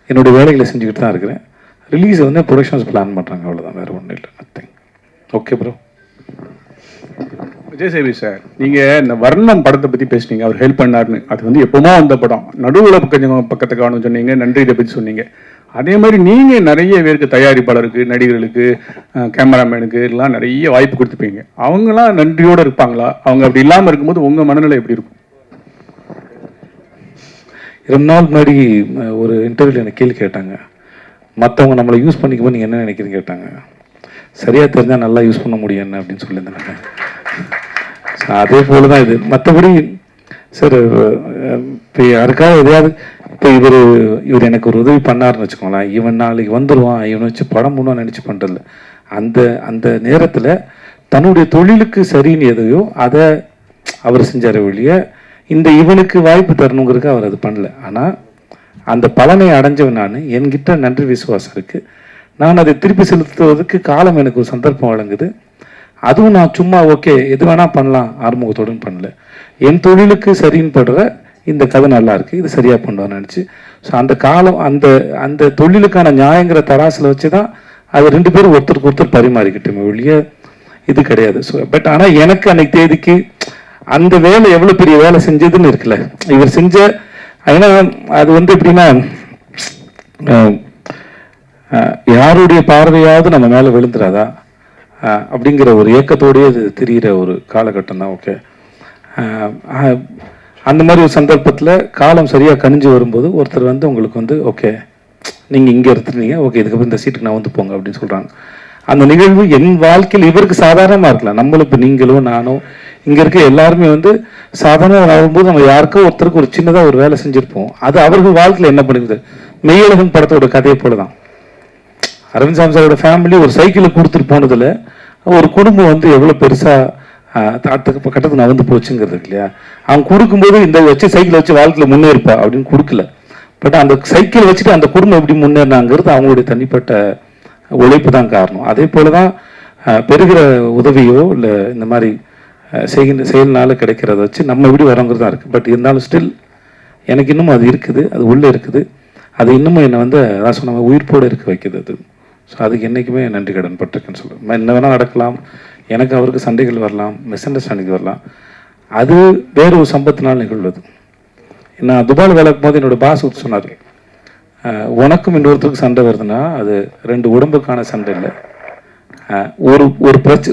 என்னுடைய வேலைகளை செஞ்சுக்கிட்டு தான் இருக்கிறேன். ரிலீஸை வந்து ப்ரொடக்ஷன்ஸ் பிளான் பண்ணுறாங்க, அவ்வளோதான், வேறு ஒன்றும் இல்லை. Nothing. Okay bro. Vijay சேவி sir, நீங்கள் இந்த வர்ணம் படத்தை பற்றி பேசுனீங்க, அவர் ஹெல்ப் பண்ணாருன்னு. அது வந்து எப்போமோ அந்த படம் நடுவில் கொஞ்சம் பக்கத்தை காணும் சொன்னீங்க, நன்றி இதை பற்றி சொன்னீங்க. அதே மாதிரி நீங்கள் நிறைய பேருக்கு தயாரிப்பாளருக்கு, நடிகர்களுக்கு, கேமராமேனுக்கு எல்லாம் நிறைய வாய்ப்பு கொடுத்துப்பீங்க. அவங்களாம் நன்றியோடு இருப்பாங்களா? அவங்க அப்படி இல்லாமல் இருக்கும்போது உங்கள் மனநிலை எப்படி இருக்கும்? 2 நாள் முன்னாடி ஒரு இன்டர்வியூவில் எனக்கு கேள்வி கேட்டாங்க, மற்றவங்க நம்மளை யூஸ் பண்ணிக்கும்போது நீங்கள் என்ன நினைக்கிறீங்க கேட்டாங்க. சரியாக தெரிஞ்சால் நல்லா யூஸ் பண்ண முடியும் என்ன அப்படின்னு சொல்லியிருந்தேன். அதே போல தான் இது. மற்றபடி சார், இப்போ யாருக்காவது எதையாவது, இப்போ இவர் எனக்கு ஒரு உதவி பண்ணாருன்னு வச்சுக்கோங்களேன், இவன் நாளைக்கு வந்துடுவான், இவனை வச்சு படம் பண்ணுவான்னு நினச்சி பண்ணுறதில்ல. அந்த நேரத்தில் தன்னுடைய தொழிலுக்கு சரின்னு எதையோ அதை அவர் செஞ்சார் ஒழிய இந்த இவனுக்கு வாய்ப்பு தரணுங்கிறதுக்கு அவர் அது பண்ணல. ஆனால் அந்த பலனை அடைஞ்சவன் நான், என்கிட்ட நன்றி விசுவாசம் இருக்குது. நான் அதை திருப்பி செலுத்துவதற்கு காலம் எனக்கு ஒரு சந்தர்ப்பம் வழங்குது. அதுவும் நான் சும்மா ஓகே எது வேணால் பண்ணலாம் ஆறுமுகத்தோடுன்னு பண்ணல. என் தொழிலுக்கு சரின்னு படுற இந்த கதை நல்லா இருக்குது, இது சரியாக பண்ணுவான்னு நினச்சி. ஸோ அந்த காலம் அந்த தொழிலுக்கான நியாயங்கிற தராசில் வச்சு தான் அது 2 பேரும் ஒருத்தருக்கு ஒருத்தர் பரிமாறிக்கிட்டோமே ஒழிய இது கிடையாது. ஸோ பட் ஆனால் எனக்கு அன்னைக்கு தேதிக்கு அந்த வேலை எவ்வளோ பெரிய வேலை செஞ்சதுன்னு இருக்குல்ல, இவர் செஞ்ச. ஏன்னா அது வந்து எப்படின்னா, யாருடைய பார்வையாவது நம்ம மேலே விழுந்துடாதா அப்படிங்கிற ஒரு ஏக்கத்தோடய அது தெரிகிற ஒரு காலகட்டம் தான். ஓகே, அந்த மாதிரி ஒரு சந்தர்ப்பத்தில் காலம் சரியாக கணிஞ்சு வரும்போது ஒருத்தர் வந்து உங்களுக்கு வந்து ஓகே நீங்கள் இங்கே எடுத்துருந்தீங்க, ஓகே இதுக்கப்புறம் இந்த சீட்டுக்கு நான் வந்து போங்க அப்படின்னு சொல்கிறாங்க. அந்த நிகழ்வு என் வாழ்க்கையில் இவருக்கு சாதாரணமாக இருக்கலாம். நம்மளும் இப்போ நீங்களோ நானோ இங்கே இருக்க எல்லாருமே வந்து சாதாரணமாக ஆகும்போது நம்ம யாருக்கோ ஒருத்தருக்கு ஒரு சின்னதாக ஒரு வேலை செஞ்சுருப்போம். அது அவர்கள் வாழ்க்கையில் என்ன பண்ணுது, மெய்யழகன் படத்தோட கதையை போல தான். அரவிந்த் சாமி சாரோட ஃபேமிலி ஒரு சைக்கிளை கொடுத்துட்டு போனதில் ஒரு குடும்பம் வந்து எவ்வளோ பெருசாக கட்டத்துக்கு நான் வந்து போச்சுங்கிறது இல்லையா. அவங்க கொடுக்கும்போது இந்த வச்சு சைக்கிளை வச்சு வாழ்க்கையில் முன்னேறிப்பா அப்படின்னு கொடுக்கல. பட் அந்த சைக்கிள் வச்சுட்டு அந்த குடும்பம் எப்படி முன்னேறினாங்கிறது அவங்களுடைய தனிப்பட்ட உழைப்பு தான் காரணம். அதே போல தான் பெறுகிற உதவியோ இல்லை இந்த மாதிரி செயல்னால கிடைக்கிறத வச்சு நம்ம எப்படி வரோங்கிறது தான் இருக்குது. பட் இருந்தாலும் ஸ்டில் எனக்கு இன்னமும் அது இருக்குது, அது உள்ளே இருக்குது. அது இன்னமும் என்னை வந்து அதான் சொன்ன உயிர்ப்போடு இருக்க வைக்குது அது. ஸோ அதுக்கு என்றைக்குமே நன்றி கடன் பட்டிருக்குன்னு சொல்லுவேன். என்ன வேணால் நடக்கலாம், எனக்கு அவருக்கு சண்டைகள் வரலாம், மிஸ் அண்டர்ஸ்டாண்டிங் வரலாம், அது வேறு ஒரு சம்பத்தினால் நிகழ்வது. நான் துபாயில் வேலை போது என்னோட பாஸ் சொன்னார், உனக்கும் இன்னொருத்தருக்கு சண்டை வருதுன்னா அது 2 உடம்புக்கான சண்டை இல்லை,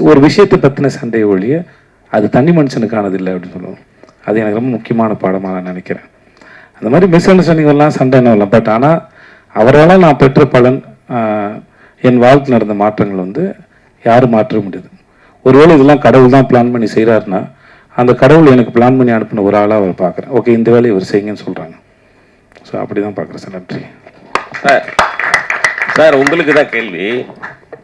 ஒரு விஷயத்தை பற்றின சண்டையை ஒழிய அது தனி மனுஷனுக்கானது இல்லை அப்படின்னு சொல்லுவோம். அது எனக்கு ரொம்ப முக்கியமான பாடமாக நான் நினைக்கிறேன். அந்த மாதிரி மிஸ் அண்டர்ஸ்டாண்டிங் வரலாம், சண்டை என்ன வரலாம். பட் ஆனால் அவரால் நான் பெற்ற பலன், என் வாழ்க்கை நடந்த மாற்றங்கள் வந்து யாரும் மாற்ற முடியாது. ஒருவேளை இதெல்லாம் கடவுள் தான் பிளான் பண்ணி செய்கிறாருன்னா அந்த கடவுள் எனக்கு பிளான் பண்ணி அனுப்பின ஒரு ஆளாக அவர் பார்க்குறேன். ஓகே இந்த வேலையை இவர் செய்யுங்கன்னு சொல்கிறாங்க. ஸோ அப்படி தான் பார்க்குறேன் சார். நன்றி சார். உங்களுக்கு தான் கேள்வி.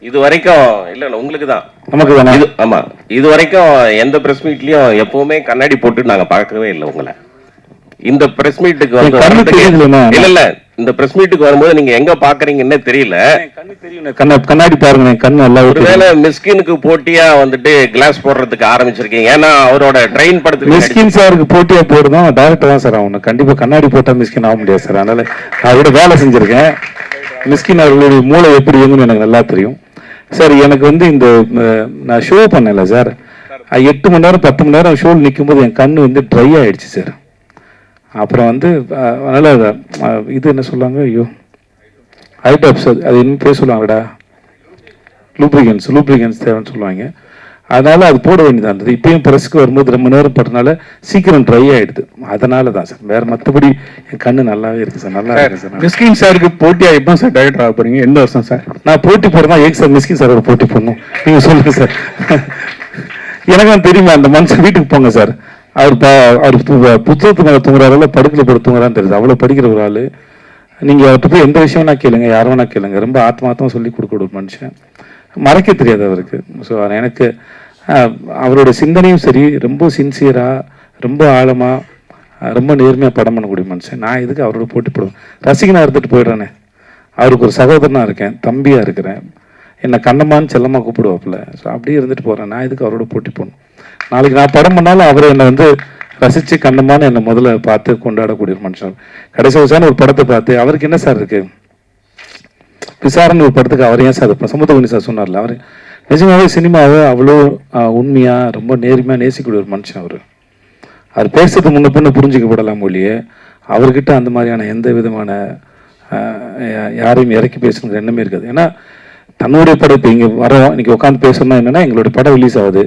இது வரைக்கும் இல்லை உங்களுக்கு தான், நமக்கு தானே. இது ஆமாம், இது வரைக்கும் எந்த ப்ரெஸ் மீட்லேயும் எப்போவுமே கண்ணாடி போட்டு நாங்கள் பார்க்கவே இல்லை உங்களை. இந்த பிரஸ் மீட்டுக்கு வந்து இல்ல இந்த பிரஸ் மீட்டுக்கு வரும்போது நீங்க எங்க பாக்குறீங்கன்னே தெரியல. கண்ணாடி பாருங்க, கண்ணு நல்லா. ஒருவேளை மிஸ்கினுக்கு போட்டியா வந்துட்டு கிளாஸ் போடுறதுக்கு ஆரம்பிச்சிருக்கீங்க. ஏன்னா அவரோட ட்ரெயின் படத்துக்கு மிஸ்கின் சாருக்கு போட்டியா போடுறோம் டேரக்டர் தான் சார் ஆகணும். கண்டிப்பா கண்ணாடி போட்டா மிஸ்கின் ஆக முடியாது சார். அதனால அவரோட வேலை செஞ்சிருக்கேன். மிஸ்கின் அவர்களுடைய மூளை எப்படி இயங்குன்னு எனக்கு நல்லா தெரியும் சார். எனக்கு வந்து இந்த நான் ஷோ பண்ணல சார், 8 மணி நேரம் 10 மணி நேரம் ஷோவில் நிற்கும் போது என் கண்ணு வந்து ட்ரை ஆயிடுச்சு சார். அப்புறம் வந்து அதனால் இது என்ன சொல்லுவாங்க, ஐயோ ஐடாப்ஸ், அது இன்னும் பேர் சொல்லுவாங்கடா, லூப்ரிகன்ஸ் தேவைன்னு சொல்லுவாங்க. அதனால் அது போட வேண்டியதாக இருந்தது. இப்பயும் ப்ரெஸ்க்கு வரும்போது 2 மணி நேரம் படுறதுனால சீக்கிரம் ட்ரை ஆகிடுது. அதனால தான் சார், வேறு மற்றபடி என் கண்ணு நல்லாவே இருக்குது சார். நல்லா இருக்குது சார். மிஸ்கின் சாருக்கு போட்டியாக எப்போ சார் டைரக்டர் ஆக போகிறீங்க? எந்த வருஷம் சார்? நான் போட்டி போடுறேன். ஏன் சார் மிஸ்கின் சாரோட போட்டி போடணும் நீங்கள் சொல்லுங்கள் சார். எனக்கும் தெரியுமா, அந்த மனுஷன் வீட்டுக்கு போங்க சார். அவர் புத்தகத்து மேலே தூங்குறாரு, படுக்கையில் போட்டு தூங்குறான்னு தெரியுது. அவ்வளோ படிக்கிற ஒரு ஆள். நீங்கள் அவர்கிட்ட போய் எந்த விஷயம்னா கேளுங்க, யாரும் வேணா கேளுங்க. ரொம்ப ஆத்மார்த்தமாக சொல்லி கொடுக்க ஒரு மனுஷன், மறைக்க தெரியாது அவருக்கு. ஸோ எனக்கு அவரோட சிந்தனையும் சரி, ரொம்ப சின்சியராக, ரொம்ப ஆழமாக, ரொம்ப நேர்மையாக படம் பண்ணக்கூடிய மனுஷன். நான் இதுக்கு அவரோட போட்டி போடுவேன். ரசிகனாக இருந்துட்டு போயிடுறேனே. அவருக்கு ஒரு சகோதரனாக இருக்கேன், தம்பியாக இருக்கிறேன். என்னை கண்ணம்மான்னு செல்லமாக கூப்பிடுவாப்புல. ஸோ அப்படியே இருந்துட்டு போகிறேன். நான் இதுக்கு அவரோட போட்டி போகணும். நாளைக்கு நான் படம் பண்ணாலும் அவர் என்னை வந்து ரசித்து கண்ணம்மான்னு என்னை முதல்ல பார்த்து கொண்டாடக்கூடிய ஒரு மனுஷன். கடைசி வருஷம் ஒரு படத்தை பார்த்து அவருக்கு என்ன சார் இருக்குது விசாரணை ஒரு படத்துக்கு அவர் ஏன் சார் இப்போ சமுத்திரகுணி சார் சொன்னார்ல, அவர் நிஜமாவே சினிமாவை அவ்வளோ உண்மையாக ரொம்ப நேர்மையாக நேசிக்கூடிய ஒரு மனுஷன். அவர் பேசுறது முன்ன பின்ன புரிஞ்சிக்கப்படலாம் மொழியே, அவர்கிட்ட அந்த மாதிரியான எந்த விதமான யாரையும் இறக்கி பேசணுங்கிற எண்ணமே இருக்காது. ஏன்னா தன்னுடைய படம் இப்போ இங்கே வரோம், இன்னைக்கு உட்காந்து பேசணும்னா என்னென்னா எங்களுடைய படம் ரிலீஸ் ஆகுது,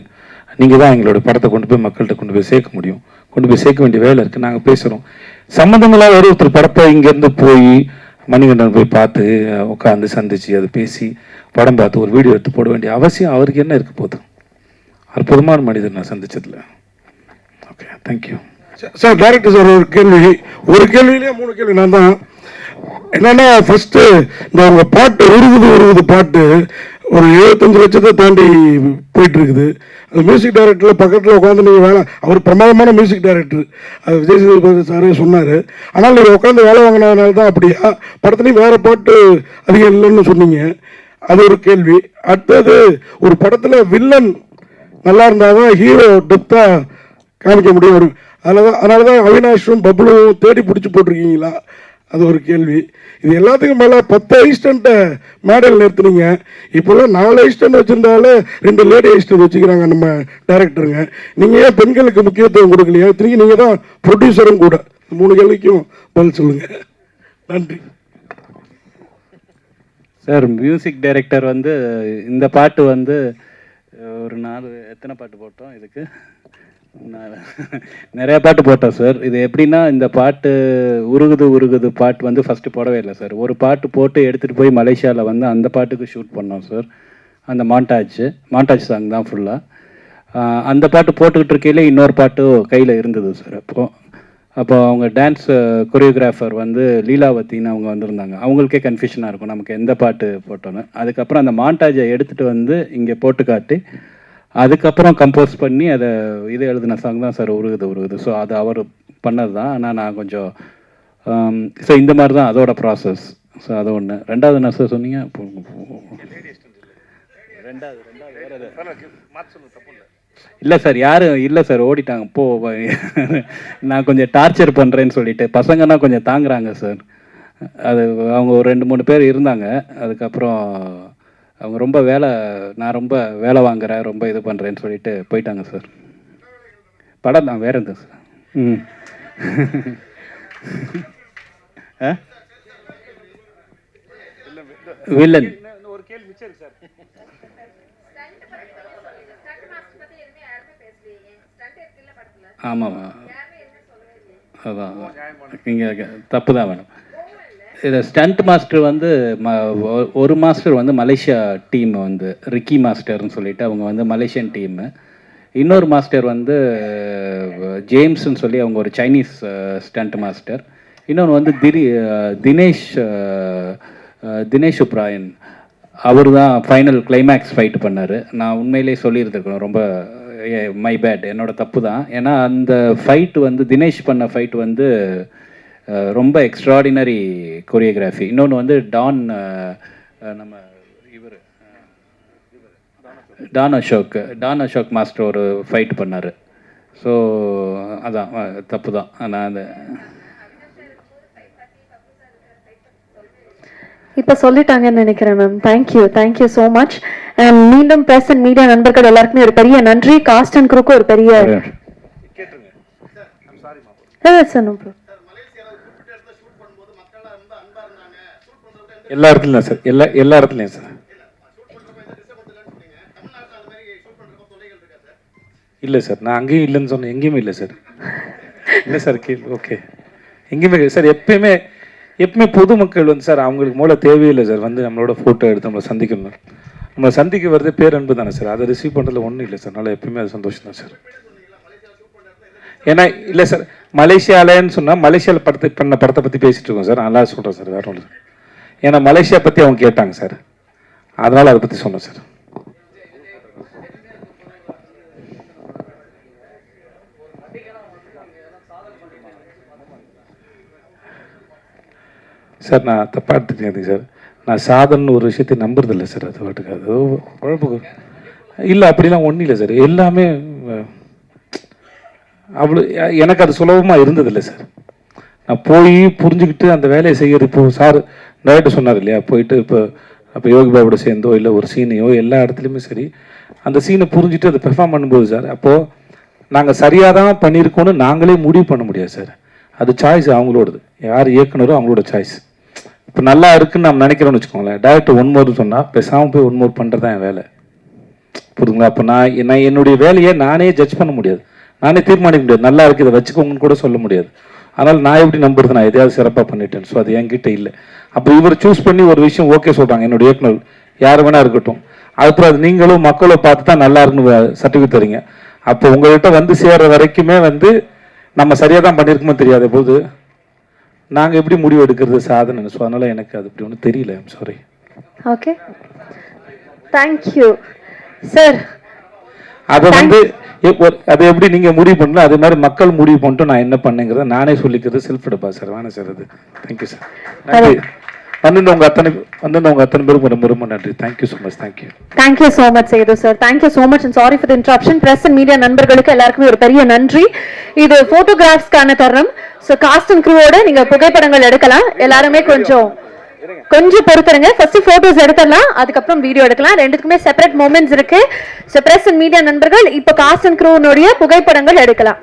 நீங்கள் தான் எங்களுடைய படத்தை கொண்டு போய் மக்கள்கிட்ட கொண்டு போய் சேர்க்க முடியும், கொண்டு போய் சேர்க்க வேண்டிய வேலை இருக்குது. நாங்கள் பேசுகிறோம் சம்மந்தங்களாக ஒருத்தர் படத்தை இங்கேருந்து போய் மணிகண்டன் போய் பார்த்து உட்காந்து சந்திச்சு அதை பேசி படம் பார்த்து ஒரு வீடியோ எடுத்து போட வேண்டிய அவசியம் அவருக்கு என்ன இருக்க போகுது? அற்புதமான மனிதர் நான் சந்திச்சதில். Okay, thank you sir. Director sir, ஒரு கேள்வியிலேயே 3 கேள்வி நான் தான். என்னன்னா ஃபர்ஸ்ட் இந்த உங்க பாட்டு உருகுது பாட்டு ஒரு 75 லட்சத்தை தாண்டி போயிட்டு இருக்குது. அந்த மியூசிக் டைரக்டர்ல பக்கத்தில் உட்காந்து நீங்கள் வேலை, அவர் பிரமாதமான மியூசிக் டைரக்டர், அது விஜய் சேதுபதி சாரே சொன்னார். ஆனால் நீங்கள் உட்காந்து வேலை வாங்கினதுனால தான் அப்படியா? படத்துலையும் வேற பாட்டு அதிகம் இல்லைன்னு சொன்னீங்க, அது ஒரு கேள்வி. அடுத்தது, ஒரு படத்தில் வில்லன் நல்லா இருந்தால் தான் ஹீரோ டெப்த்தாக காமிக்க முடியும். அதனால தான் அவினாஷும் பப்ளுவும் தேடி பிடிச்சி போட்டிருக்கீங்களா? அது ஒரு கேள்வி. இது எல்லாத்துக்கும் மேலே 10 அசிஸ்டண்ட்டை மேடையில் நிறுத்துனீங்க. இப்போல்லாம் 4 அசிஸ்டன்ட் வச்சுருந்தாலே 2 லேடி அசிஸ்டன்ட் வச்சுக்கிறாங்க நம்ம டைரக்டருங்க. நீங்கள் ஏன் பெண்களுக்கு முக்கியத்துவம் கொடுக்கலையா? திரும்பி நீங்கள் தான் ப்ரொடியூசரும் கூட. 3 கேள்விக்கும் பதில் சொல்லுங்கள். நன்றி சார். மியூசிக் டைரக்டர் வந்து இந்த பாட்டு வந்து ஒரு 4 எத்தனை பாட்டு போட்டோம் இதுக்கு? நிறைய பாட்டு போட்டோம் சார். இது எப்படின்னா, இந்த பாட்டு உருகுது பாட்டு வந்து ஃபஸ்ட்டு போடவே இல்லை சார். ஒரு பாட்டு போட்டு எடுத்துகிட்டு போய் மலேசியாவில் வந்து அந்த பாட்டுக்கு ஷூட் பண்ணோம் சார். அந்த மாண்டாஜ் சாங் தான் ஃபுல்லாக. அந்த பாட்டு போட்டுக்கிட்டு இருக்கையில இன்னொரு பாட்டு கையில் இருந்தது சார். அப்போ அவங்க டான்ஸ் கொரியோகிராஃபர் வந்து லீலாவத்தின்னு அவங்க வந்திருந்தாங்க. அவங்களுக்கே கன்ஃபியூஷனாக இருக்கும் நமக்கு எந்த பாட்டு போட்டோன்னு. அதுக்கப்புறம் அந்த மாண்டாஜை எடுத்துகிட்டு வந்து இங்கே போட்டு காட்டி அதுக்கப்புறம் கம்போஸ் பண்ணி அதை இது எழுதின சாங் தான் சார் உருகுது. ஸோ அது அவர் பண்ணது தான். ஆனால் நான் கொஞ்சம் ஸோ இந்த மாதிரி தான் அதோட ப்ராசஸ். ஸோ அது ஒன்று. ரெண்டாவது என்ன சார் சொன்னீங்க? இல்லை சார், யாரும் இல்லை சார், ஓடிட்டாங்க. நான் கொஞ்சம் டார்ச்சர் பண்ணுறேன்னு சொல்லிட்டு பசங்கன்னா கொஞ்சம் தாங்குறாங்க சார். அது அவங்க ஒரு 2-3 பேர் இருந்தாங்க. அதுக்கப்புறம் அவங்க ரொம்ப நான் ரொம்ப வேலை வாங்குறேன், ரொம்ப இது பண்ணுறேன்னு சொல்லிட்டு போயிட்டாங்க சார். படம் தான், வேற எந்த சார். வில்லன் ஆமாம், அதான் நீங்கள் தப்பு தான் மேடம். இதில் ஸ்டண்ட் மாஸ்டர் வந்து ஒரு மாஸ்டர் வந்து மலேசியா டீம் வந்து ரிக்கி மாஸ்டர்னு சொல்லிட்டு அவங்க வந்து மலேசியன் டீமு. இன்னொரு மாஸ்டர் வந்து ஜேம்ஸ்ன்னு சொல்லி அவங்க ஒரு சைனீஸ் ஸ்டண்ட் மாஸ்டர். இன்னொன்று வந்து தினேஷ் உப்ராயன், அவர் தான் ஃபைனல் கிளைமேக்ஸ் ஃபைட் பண்ணார். நான் உண்மையிலே சொல்லியிருந்துருக்கணும், ரொம்ப மை பேட், என்னோட தப்பு தான். ஏன்னா அந்த ஃபைட்டு வந்து தினேஷ் பண்ண ஃபைட் வந்து ரொம்ப எக்ஸ்ட்ராடினரி கொரியோகிராஃபி. இன்னொன்று வந்து நம்ம இவர் டான் அசோக் மாஸ்டர் ஒரு ஃபைட் பண்ணார். ஸோ அதான் தப்பு தான். நான் அந்த இப்போ சொல்லிட்டாங்கன்னு நினைக்கிறேன் ma'am. Thank you so much. And மீண்டும் பிரஸ் அண்ட் மீடியா நண்பர்கள் எல்லாருக்குமே ஒரு பெரிய நன்றி. காஸ்ட் அண்ட் குரூக்கு ஒரு பெரிய எல்லா இடத்துலையும் சார், எல்லா இடத்துலையும் சார். இல்லை சார், நான் அங்கேயும் இல்லைன்னு சொன்னேன், எங்கேயுமே இல்லை சார். இல்லை சார், ஓகே, எங்கேயுமே இல்லை சார். எப்பயுமே பொதுமக்கள் வந்து சார் அவங்களுக்கு மூல தேவையில்லை சார், வந்து நம்மளோட ஃபோட்டோ எடுத்து நம்மளை சந்திக்கணும். நம்மளை சந்திக்க வருது பேரன்பு தானே சார். அதை ரிசீவ் பண்ணுறதுல ஒன்றும் இல்லை சார். அதனால் எப்பயுமே அது சந்தோஷம் தான் சார். ஏன்னா இல்லை சார், மலேசியாலன்னு சொன்னால் மலேசியாவில் படத்தை பற்றி பேசிகிட்டு இருக்கோம் சார். நல்லா சொல்கிறேன் சார், வேற ஒன்று. ஏன்னா மலேசியா பற்றி அவங்க கேட்டாங்க சார், அதனால் அதை பற்றி சொன்னேன் சார். சார் நான் தப்பாக எடுத்துட்டேன் சார். நான் சாதனை ஒரு விஷயத்தை நம்புறதில்லை சார். அது வாட்டுக்கு அது குழப்புக்கு இல்லை, அப்படிலாம் ஒன்றும் இல்லை சார். எல்லாமே அவ்வளோ எனக்கு அது சுலபமாக இருந்ததில்லை சார். நான் போய் புரிஞ்சுக்கிட்டு அந்த வேலையை செய்கிறது. இப்போ சார் டைரக்டர் சொன்னார் இல்லையா, போயிட்டு இப்போ யோகி பாபோட சேர்ந்தோ இல்லை ஒரு சீனையோ எல்லா இடத்துலையுமே சரி அந்த சீனை புரிஞ்சுட்டு அதை பெர்ஃபார்ம் பண்ணும்போது சார், அப்போது நாங்கள் சரியாக தான் பண்ணியிருக்கோன்னு நாங்களே முடிவு பண்ண முடியாது சார். அது சாய்ஸ் அவங்களோடது, யார் இயக்குனரோ அவங்களோட சாய்ஸ். இப்போ நல்லா இருக்குன்னு நம்ம நினைக்கிறோன்னு வச்சுக்கோங்களேன், டைரக்டர் ஒன் மோர் சொன்னால் பேசாமல் போய் ஒன் மோர் பண்ணுறது தான் என் வேலை. புரியுதுங்களா? அப்போ நான் என்னுடைய வேலையை நானே ஜட்ஜ் பண்ண முடியாது, நானே தீர்மானிக்க முடியாது. நல்லா இருக்குது இதை வச்சுக்கோங்கன்னு கூட சொல்ல முடியாது. அதனால் நான் எப்படி நம்புறது, நான் எதையாவது சிறப்பாக பண்ணிட்டேன். ஸோ அது என்கிட்ட இல்லை. அப்போ இவர் சூஸ் பண்ணி ஒரு விஷயம் ஓகே சொல்கிறாங்க, என்னுடைய இயக்குனர் யார் வேணா இருக்கட்டும், அதுக்கப்புறம் அது நீங்களும் மக்களும் பார்த்து தான் நல்லா இருக்குன்னு சர்டிஃபிகேட் தரீங்க. அப்போ உங்கள்கிட்ட வந்து சேர்ற வரைக்குமே வந்து நம்ம சரியாக தான் பண்ணியிருக்குமோ தெரியாத போது நாங்கள் எப்படி முடிவு எடுக்கிறது சாதனை. ஸோ அதனால் எனக்கு அது இப்படி ஒன்றும் தெரியல. I'm sorry. Okay, thank you sir. அதை வந்து அதை எப்படி நீங்கள் முடிவு பண்ணல, அதே மாதிரி மக்கள் முடிவு பண்ணிட்டு நான் என்ன பண்ணுங்கிறத நானே சொல்லிக்கிறது செல்ஃப் டப்பா சார். வேணாம் சார் அது. Thank you sir. நன்றி. வந்தவங்க அத்தனை பேருக்கு ரொம்ப ரொம்ப நன்றி. Thank you so much. Thank you so much Sethu sir. Thank you so much and sorry for the interruption. Press and media நண்பர்களுக்கு எல்லாருக்குமே ஒரு பெரிய நன்றி. இது போட்டோகிராஃப்ஸ்க்கான தருணம். ஸோ காஸ்ட் அண்ட் க்ரூவோட நீங்க புகைப்படங்கள் எடுக்கலாம். எல்லாருமே கொஞ்சம் பொறுத்துருங்க. ஃபர்ஸ்ட் போட்டோஸ் எடுத்துடலாம், அதுக்கப்புறம் வீடியோ எடுக்கலாம். ரெண்டுக்குமே செப்பரேட் மூமெண்ட்ஸ் இருக்கு. ஸோ பிரஸ் அண்ட் மீடியா நண்பர்கள் இப்போ காஸ்ட் அண்ட் க்ரூனுடைய புகைப்படங்கள் எடுக்கலாம்.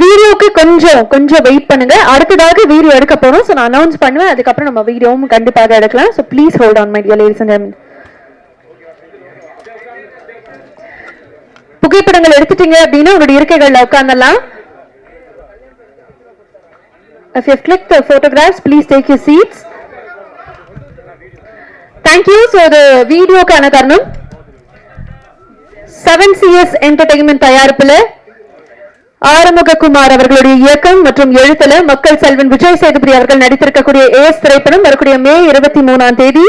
வீடியோக்கு கொஞ்சம் வெயிட் பண்ணுங்க. அடுத்ததாக வீடியோ எடுக்க போறோம். ஸோ நான் அனௌன்ஸ் பண்ணுவேன், அதுக்கப்புறம் நம்ம வீடியோவும் கண்டிப்பாக எடுக்கலாம். So please hold on my dear ladies and gentlemen. புகைப்படங்கள் எடுத்துட்டீங்க அப்படின்னா உங்களுடைய இருக்கைகள்ல உட்கார்ந்தலாம். If you have clicked the photographs, please take your seats. Thank you. So the video கான தருணம் 7CS Entertainment தயாரிப்புல ஆறுமுககுமார் அவர்களுடைய இயக்கம் மற்றும் எழுத்துல மக்கள் செல்வன் விஜய் சேதுபதி அவர்கள் நடித்திருக்கக்கூடிய ஏஸ் திரைப்படம் வரக்கூடிய மே 23ஆம் தேதி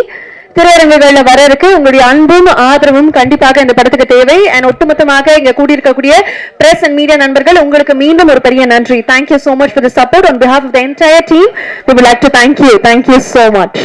திரையரங்குகள்ல வர இருக்கு. உங்களுடைய அன்பும் ஆதரவும் கண்டிப்பாக இந்த படத்துக்கு தேவை. அண்ட் ஒட்டுமொத்தமாக இங்க கூடியிருக்கக்கூடிய பிரஸ் அண்ட் மீடியா நண்பர்கள் உங்களுக்கு மீண்டும் ஒரு பெரிய நன்றி. Thank you so much for the support on behalf of the entire team. We would like to thank you so much.